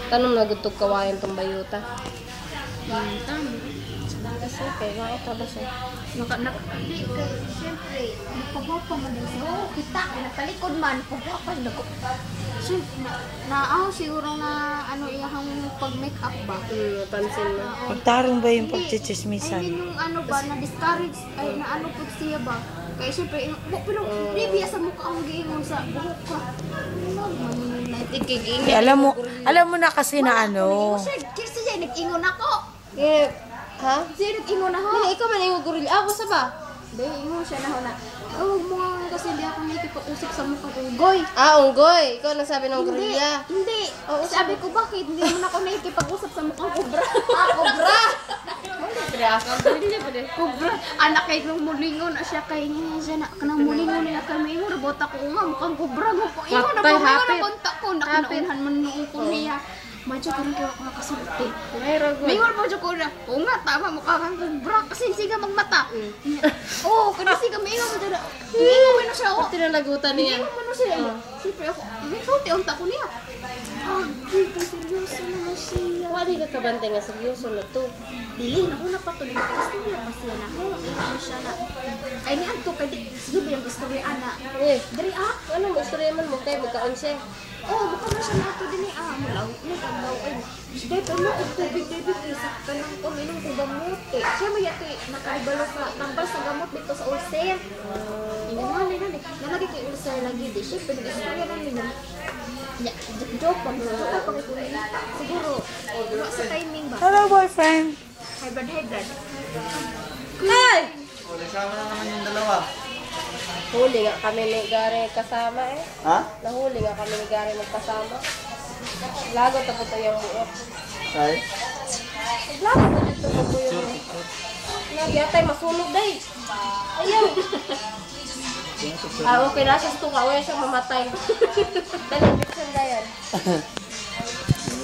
Tanong na gutog kawayan tong bayuta. Tama. Kasi okay, mga ito ba siya? Hindi ka, siyempre, nagpagwapa mo din siya. Oo, kita, nagpalikod man, pagwapa na ko. Siyempre, siguro na, iyahang pag-make up ba? Pansin mo. Magtarong ba yung Ay, pagchichismisan? yung na-discourage, po siya ba? Kaya siyempre, pero hindi biya sa mukha ang giingon sa buhok ka. Alam mo na kasi na ano. Kasi siya, nag-ingon ako. Ha? Siya nag-ingon ako. Hindi, ikaw man yung gorilla. Ako sa ba? Hindi, ingon siya na ho na. Huwag mo nga kasi hindi ako nakikipag-usap sa mukha ko. Goy! Unggoy. Ikaw nagsabi ng gorilla. Hindi. Sabi ko, bakit? Hindi mo na ako nakikipag-usap sa mukha kobra. Cobra! Gorilla pa din. Kobra. Anak kay nung mulingon na siya kay niya siya na kanang mulingon niya kami. Ingon, rabot ako nga, mukhang kobra mo po. Ingon na Patay, po, hapit. na kontak ko. Nakunaunahan man noong ko niya. Madyo ka rin kayo ako nakasulti. Mayroon ko. Mingon mo dyan ko na, oo nga, tama, mukha kang kobra kasi siga magmata. Oo, kasi siga, mingon mo dyan na, mingon mo na siya, oo. Tinalagutan niya. Mingon mo na siya. Siyempre ako, may sulti, unta ko niya. Hindi, seryoso naman siya. Wali ka kabantay nga seryoso na to. Dili, nauna pa to, nag-istorya pa siya na, ano siya na, ay niyan to, kaya sige ba yung istorya, ana. Dari Ano mo, istorya man mo kayo, magkaon siya. oh, buka na siya na to din mulaw, nagagaw, ay, dahil pa mo, kung tubig, isa ka lang ko, minong ko gamot, siya may yato, nakaibalo ka, tambal sa gamot dito sa ulcer. Nalagi kay ulcer lagi, di siya, pero istorya namin na, joke pa, siguro, wala sa timing ba? Hello, boyfriend. Hybrid. Ay! Kasama na naman yung dalawa. Huli nga kami ni Gary kasama eh. Ha? Nahuli nga kami ni Gary magkasama. Lago tapos ito yung buot. Ay? Lago na dito po yung... Nagyatay masunog day. Ayaw. Okay na siya ito kawaya siya mamatay. Dali, bitsan na yan.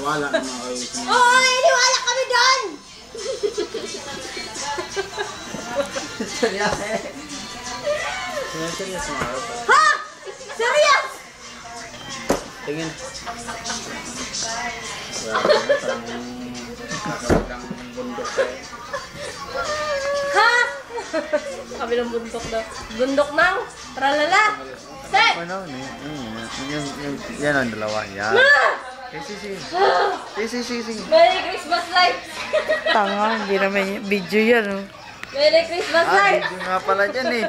Wala na mga kayo. Oo, iniwala kami doon! Seryoso eh. Seryoso mga kayo. Ha? Serious? Tingin. Grabe na, parang kakalagang bundok eh. Ha? Kami ng bundok daw. Bundok nang? Tralala! Set! Ano? Yan ang dalawa. Yan. Si. Merry Christmas lights! Tanga, hindi naman video yan. Oh. Merry Christmas lights! Video nga pala dyan eh.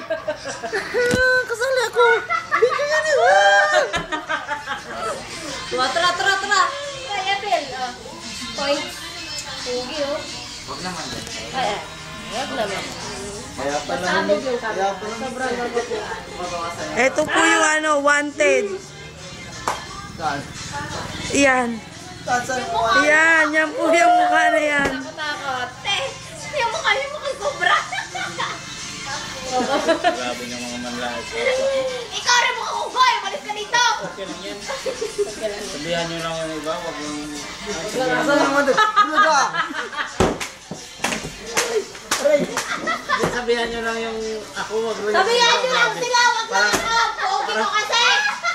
Kasali ako. Video yan eh. Tra! Kaya Bill! Point. Pugi oh. Huwag naman dyan. Ay. Huwag naman. Kaya pala Sabog yung kami. Kaya pala Sobrang gago po. mabawasan yan. Ito po yung wanted. Saan? Yan. Saan mo? Yan po yung mukha na yan. Takot. Yung mukha kay Cobra. Grabe ng mga manlahit. Ikaw rin mukha ko, Goy! Malis ka dito! Okay lang yan. Sabihan nyo lang yung iba. Huwag yung... Saan naman doon? Sabihan nyo lang yung ako. Wag yung... Sabihan nyo lang sila! Wag lang ako! Pugi mo kasi!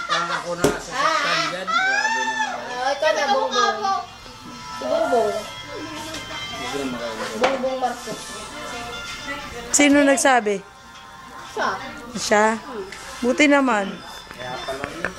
Parang ako na sasaktan dyan. Grabe naman. Ikaw na, Bongbong. Si Bongbong. Huwag lang magagawa. Bongbong Marcos. Sino nagsabi? Siya. Siya? Buti naman. Kaya pala yun.